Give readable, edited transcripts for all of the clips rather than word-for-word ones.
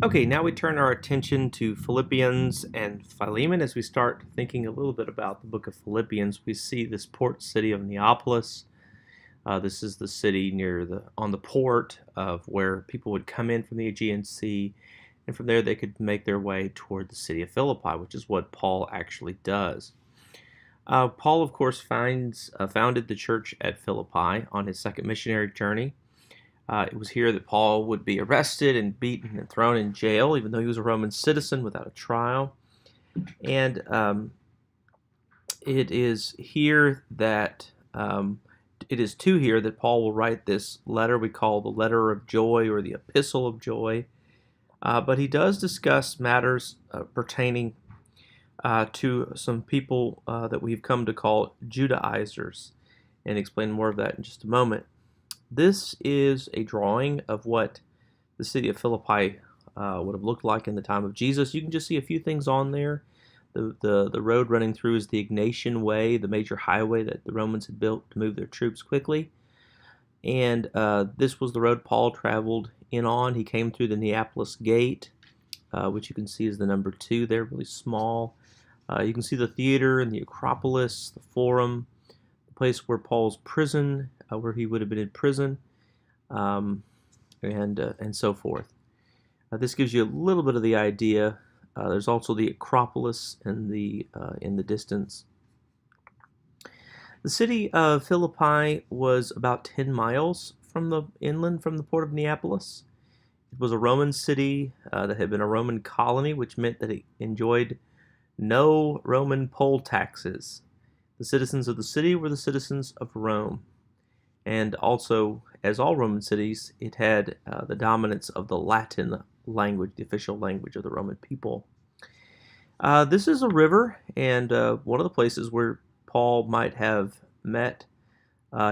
Okay, now we turn our attention to Philippians and Philemon. As we start thinking a little bit about the book of Philippians, we see this port city of Neapolis. This is the city on the port of where people would come in from the Aegean Sea, and from there they could make their way toward the city of Philippi, which is what Paul actually does. Paul, of course, founded the church at Philippi on his second missionary journey. It was here that Paul would be arrested and beaten and thrown in jail, even though he was a Roman citizen without a trial. And it is to here that Paul will write this letter we call the letter of joy or the epistle of joy. But he does discuss matters pertaining to some people that we've come to call Judaizers, and explain more of that in just a moment. This is a drawing of what the city of Philippi would have looked like in the time of Jesus. You can just see a few things on there. The road running through is the Egnatian Way, the major highway that the Romans had built to move their troops quickly. And this was the road Paul traveled in on. He came through the Neapolis Gate, which you can see is the number 2 there, really small. You can see the theater and the Acropolis, the Forum, the place where Paul's prison, where he would have been in prison, and so forth. This gives you a little bit of the idea. There's also the Acropolis in the distance. The city of Philippi was about 10 miles inland from the port of Neapolis. It was a Roman city that had been a Roman colony, which meant that it enjoyed no Roman poll taxes. The citizens of the city were the citizens of Rome. And also, as all Roman cities, it had the dominance of the Latin language, the official language of the Roman people. This is a river, and one of the places where Paul might have met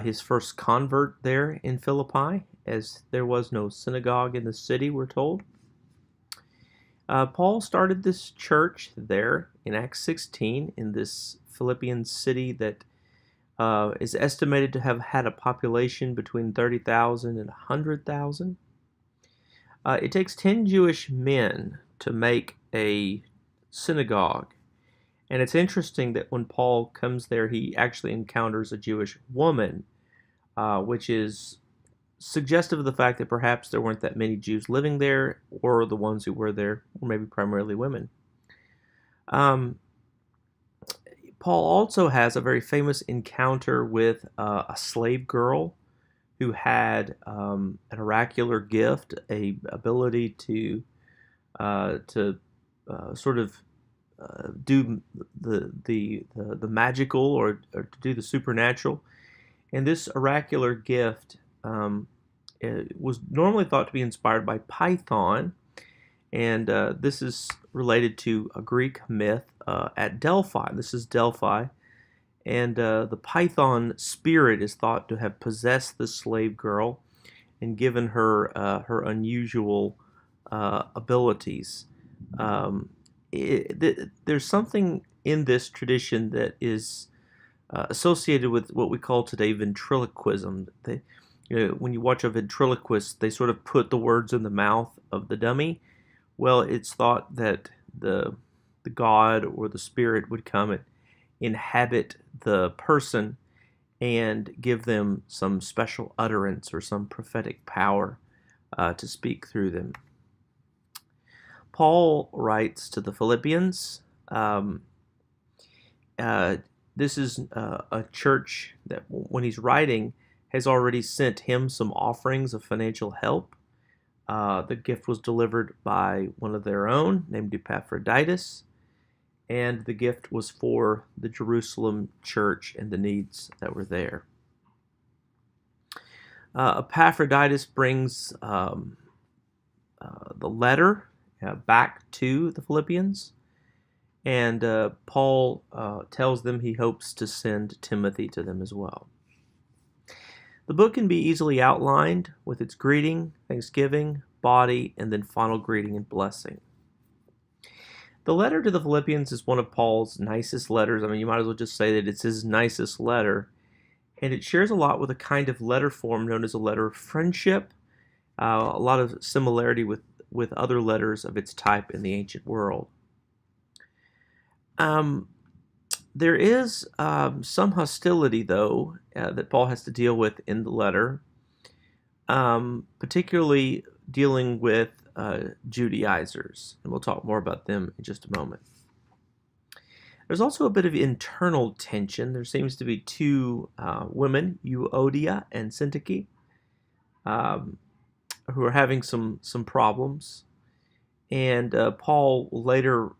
his first convert there in Philippi, as there was no synagogue in the city, we're told. Paul started this church there in Acts 16 in this Philippian city that is estimated to have had a population between 30,000 and 100,000. It takes 10 Jewish men to make a synagogue. And it's interesting that when Paul comes there, he actually encounters a Jewish woman, which is suggestive of the fact that perhaps there weren't that many Jews living there, or the ones who were there were maybe primarily women. Paul also has a very famous encounter with a slave girl who had an oracular gift, a ability to sort of do the magical or to do the supernatural. And this oracular gift was normally thought to be inspired by Python, and this is related to a Greek myth at Delphi. This is Delphi, and the Python spirit is thought to have possessed the slave girl and given her her unusual abilities. There's something in this tradition that is associated with what we call today ventriloquism. When you watch a ventriloquist, they sort of put the words in the mouth of the dummy. Well, it's thought that the god or the spirit would come and inhabit the person and give them some special utterance or some prophetic power to speak through them. Paul writes to the Philippians. This is a church that, when he's writing, has already sent him some offerings of financial help. The gift was delivered by one of their own, named Epaphroditus, and the gift was for the Jerusalem church and the needs that were there. Epaphroditus brings the letter back to the Philippians, and Paul tells them he hopes to send Timothy to them as well. The book can be easily outlined with its greeting, thanksgiving, body, and then final greeting and blessing. The letter to the Philippians is one of Paul's nicest letters. I mean, you might as well just say that it's his nicest letter. And it shares a lot with a kind of letter form known as a letter of friendship a lot of similarity with other letters of its type in the ancient world. There is some hostility, though, that Paul has to deal with in the letter, particularly dealing with Judaizers, and we'll talk more about them in just a moment. There's also a bit of internal tension. There seems to be two women, Euodia and Syntyche, who are having some problems, and Paul later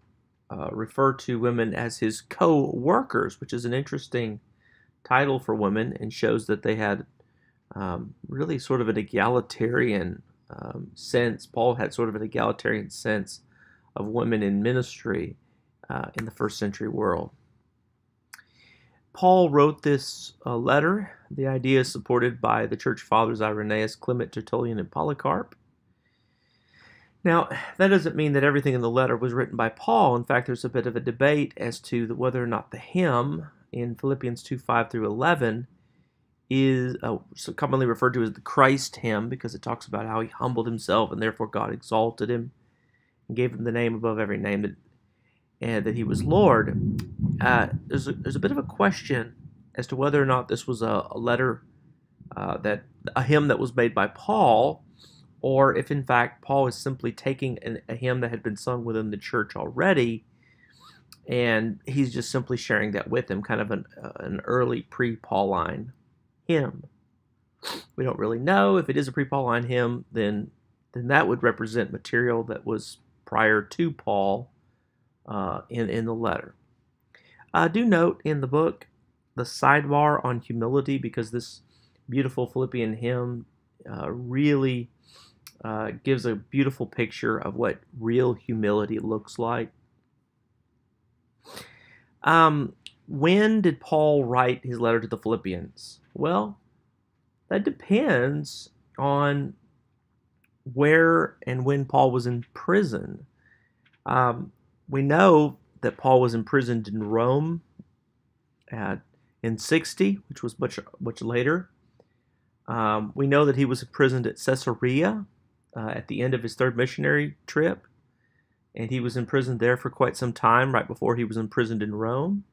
referred to women as his co-workers, which is an interesting title for women and shows that they had really sort of an egalitarian sense. Paul had sort of an egalitarian sense of women in ministry in the first century world. Paul wrote this letter. The idea is supported by the church fathers Irenaeus, Clement, Tertullian, and Polycarp. Now, that doesn't mean that everything in the letter was written by Paul. In fact, there's a bit of a debate as to whether or not the hymn in Philippians 2:5 through 11 is commonly referred to as the Christ hymn, because it talks about how he humbled himself and therefore God exalted him and gave him the name above every name, and that he was Lord. There's a bit of a question as to whether or not this was a letter, a hymn that was made by Paul, or if in fact Paul is simply taking a hymn that had been sung within the church already, and he's just simply sharing that with them, kind of an early pre-Pauline hymn. We don't really know. If it is a pre-Pauline hymn, then that would represent material that was prior to Paul in the letter. I do note in the book the sidebar on humility, because this beautiful Philippian hymn really gives a beautiful picture of what real humility looks like. When did Paul write his letter to the Philippians? Well, that depends on where and when Paul was in prison. We know that Paul was imprisoned in Rome in 60, which was much later. We know that he was imprisoned at Caesarea at the end of his third missionary trip, and he was imprisoned there for quite some time, right before he was imprisoned in Rome.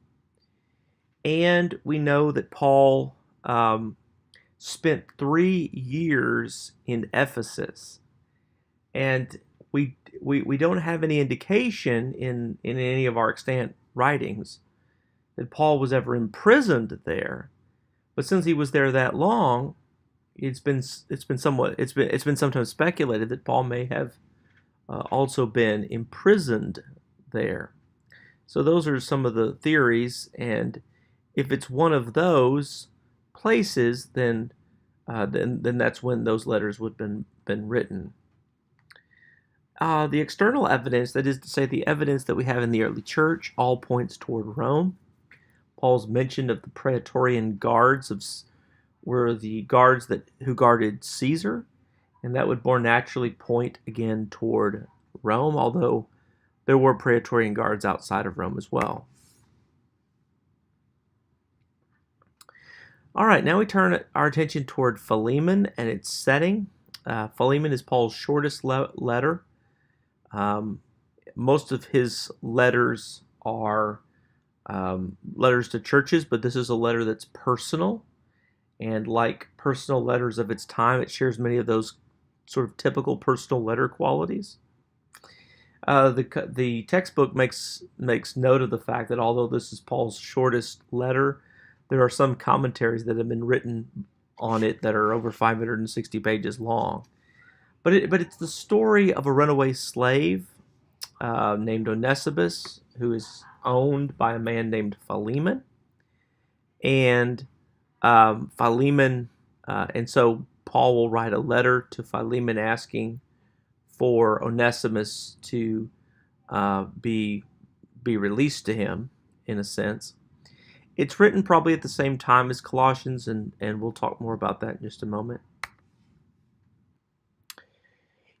And we know that Paul spent 3 years in Ephesus, and we don't have any indication in any of our extant writings that Paul was ever imprisoned there. But since he was there that long, it's been sometimes speculated that Paul may have also been imprisoned there. So those are some of the theories, and if it's one of those places, then that's when those letters would have been written. The external evidence, that is to say, the evidence that we have in the early church, all points toward Rome. Paul's mention of the Praetorian guards were the guards who guarded Caesar, and that would more naturally point again toward Rome, although there were Praetorian guards outside of Rome as well. All right, now we turn our attention toward Philemon and its setting. Philemon is Paul's shortest letter. Most of his letters are letters to churches, but this is a letter that's personal. And like personal letters of its time, it shares many of those sort of typical personal letter qualities. The textbook makes note of the fact that although this is Paul's shortest letter, there are some commentaries that have been written on it that are over 560 pages long. But it's the story of a runaway slave named Onesimus, who is owned by a man named Philemon. And Philemon, and so Paul will write a letter to Philemon asking for Onesimus to be released to him, in a sense. It's written probably at the same time as Colossians, and we'll talk more about that in just a moment.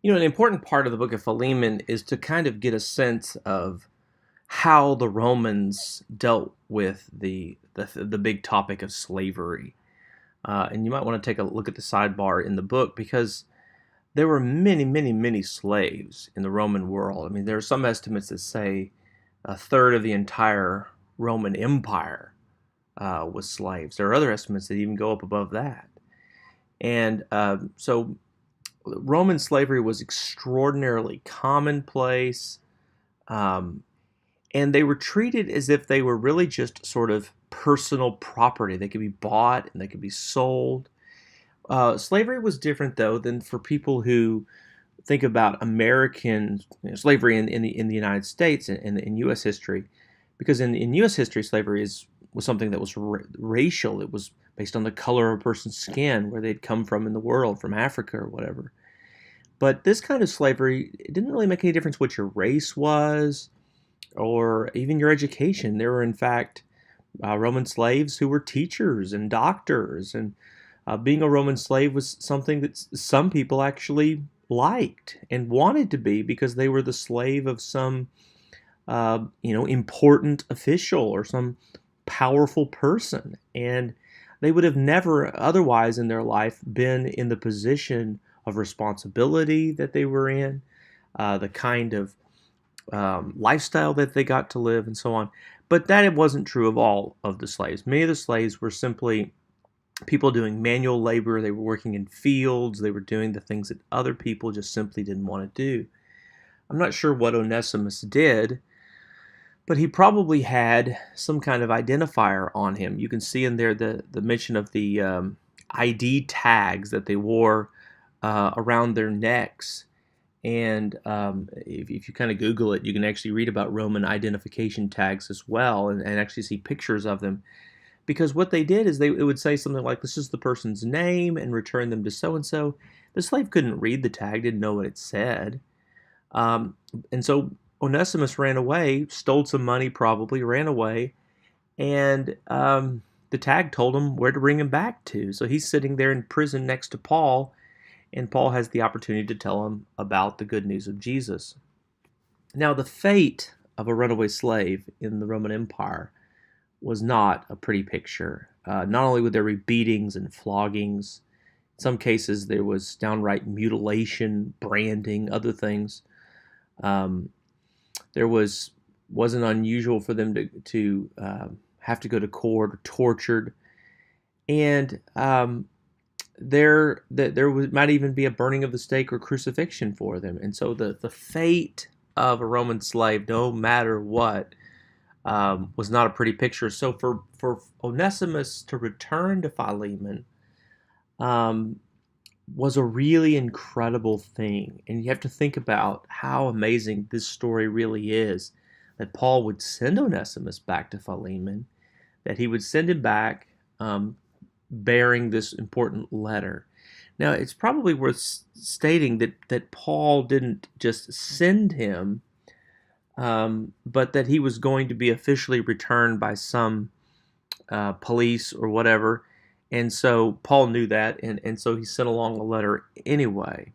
You know, an important part of the book of Philemon is to kind of get a sense of how the Romans dealt with the big topic of slavery. And you might want to take a look at the sidebar in the book, because there were many, many, many slaves in the Roman world. I mean, there are some estimates that say a third of the entire Roman Empire was slaves. There are other estimates that even go up above that. And so Roman slavery was extraordinarily commonplace, um, and they were treated as if they were really just sort of personal property. They could be bought and they could be sold. Slavery was different, though, than for people who think about American slavery in the United States and in U.S. history, because in U.S. history, slavery was something that was racial. It was based on the color of a person's skin, where they'd come from in the world, from Africa or whatever. But this kind of slavery, it didn't really make any difference what your race was or even your education. There were, in fact, Roman slaves who were teachers and doctors, and being a Roman slave was something that some people actually liked and wanted to be, because they were the slave of some, important official or some powerful person, and they would have never otherwise in their life been in the position of responsibility that they were in, the kind of lifestyle that they got to live, and so on. But that it wasn't true of all of the slaves. Many of the slaves were simply people doing manual labor. They were working in fields. They were doing the things that other people just simply didn't want to do. I'm not sure what Onesimus did, but he probably had some kind of identifier on him. You can see in there the mention of the ID tags that they wore around their necks. And if you kind of Google it, you can actually read about Roman identification tags as well, and actually see pictures of them. Because what they did is it would say something like, this is the person's name, and return them to so-and-so. The slave couldn't read the tag, didn't know what it said. And so Onesimus ran away, stole some money probably, ran away, and the tag told him where to bring him back to. So he's sitting there in prison next to Paul, and Paul has the opportunity to tell him about the good news of Jesus. Now, the fate of a runaway slave in the Roman Empire was not a pretty picture. Not only would there be beatings and floggings, in some cases there was downright mutilation, branding, other things. There wasn't unusual for them to have to go to court or tortured, and there might even be a burning of the stake or crucifixion for them. And so the fate of a Roman slave, no matter what, was not a pretty picture. So for Onesimus to return to Philemon was a really incredible thing. And you have to think about how amazing this story really is, that Paul would send Onesimus back to Philemon, that he would send him back bearing this important letter. Now, it's probably worth stating that Paul didn't just send him, but that he was going to be officially returned by some police or whatever. And so Paul knew that, and so he sent along a letter anyway.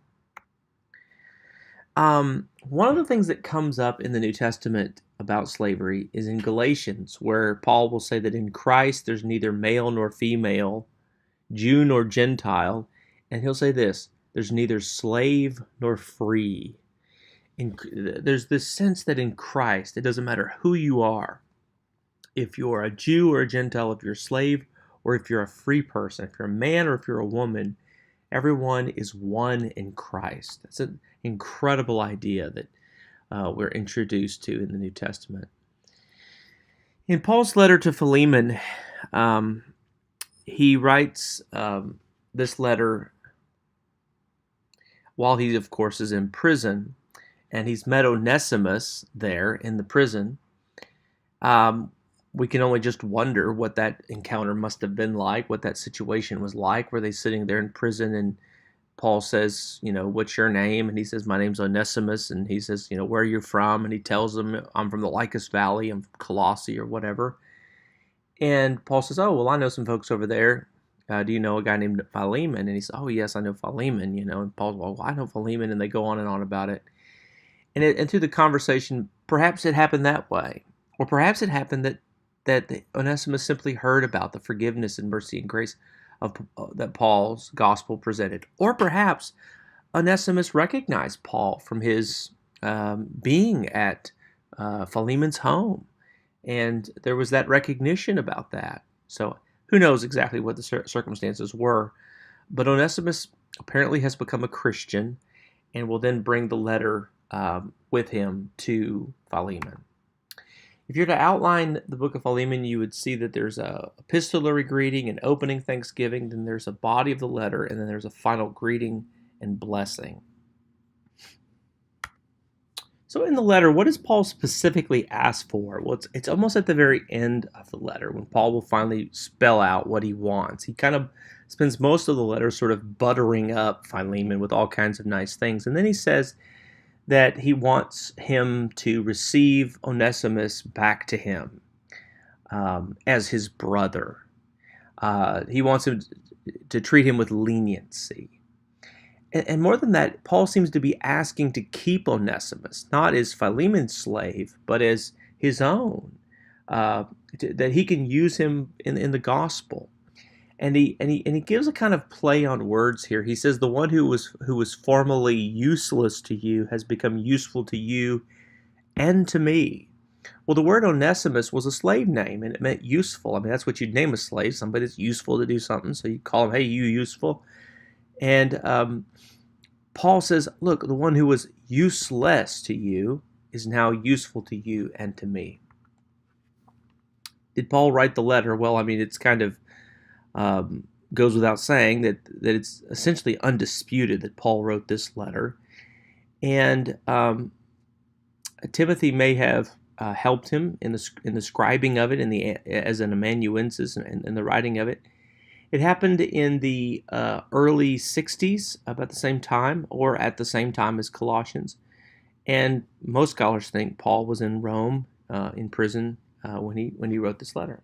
One of the things that comes up in the New Testament about slavery is in Galatians, where Paul will say that in Christ there's neither male nor female, Jew nor Gentile, and he'll say this, there's neither slave nor free. There's this sense that in Christ, it doesn't matter who you are, if you're a Jew or a Gentile, if you're a slave or if you're a free person, if you're a man or if you're a woman, everyone is one in Christ. That's an incredible idea that we're introduced to in the New Testament. In Paul's letter to Philemon, he writes this letter while he, of course, is in prison, and he's met Onesimus there in the prison. We can only just wonder what that encounter must have been like, what that situation was like. Were they sitting there in prison, and Paul says, what's your name? And he says, my name's Onesimus. And he says, where are you from? And he tells him, I'm from the Lycus Valley, I'm from Colossae or whatever. And Paul says, oh, well, I know some folks over there. Do you know a guy named Philemon? And he says, oh, yes, I know Philemon, And Paul's, well, I know Philemon. And they go on and on about it. And through the conversation, perhaps it happened that way. Or perhaps it happened that Onesimus simply heard about the forgiveness and mercy and grace that Paul's gospel presented. Or perhaps Onesimus recognized Paul from his being at Philemon's home, and there was that recognition about that. So who knows exactly what the circumstances were, but Onesimus apparently has become a Christian and will then bring the letter with him to Philemon. If you're to outline the book of Philemon, you would see that there's a epistolary greeting, an opening thanksgiving, then there's a body of the letter, and then there's a final greeting and blessing. So in the letter, what does Paul specifically ask for? Well, it's almost at the very end of the letter when Paul will finally spell out what he wants. He kind of spends most of the letter sort of buttering up Philemon with all kinds of nice things. And then he says that he wants him to receive Onesimus back to him as his brother. He wants him to treat him with leniency. And more than that, Paul seems to be asking to keep Onesimus, not as Philemon's slave, but as his own, that he can use him in the gospel. And he gives a kind of play on words here. He says, the one who was formerly useless to you has become useful to you and to me. Well, the word Onesimus was a slave name, and it meant useful. I mean, that's what you'd name a slave, somebody that's useful to do something. So you call him, hey, you useful. And Paul says, look, the one who was useless to you is now useful to you and to me. Did Paul write the letter? Well, I mean, it's kind of goes without saying that it's essentially undisputed that Paul wrote this letter. And Timothy may have helped him in the scribing of it, as an amanuensis in the writing of it. It happened in the early 60s, about the same time, or at the same time as Colossians. And most scholars think Paul was in Rome, in prison, when he wrote this letter.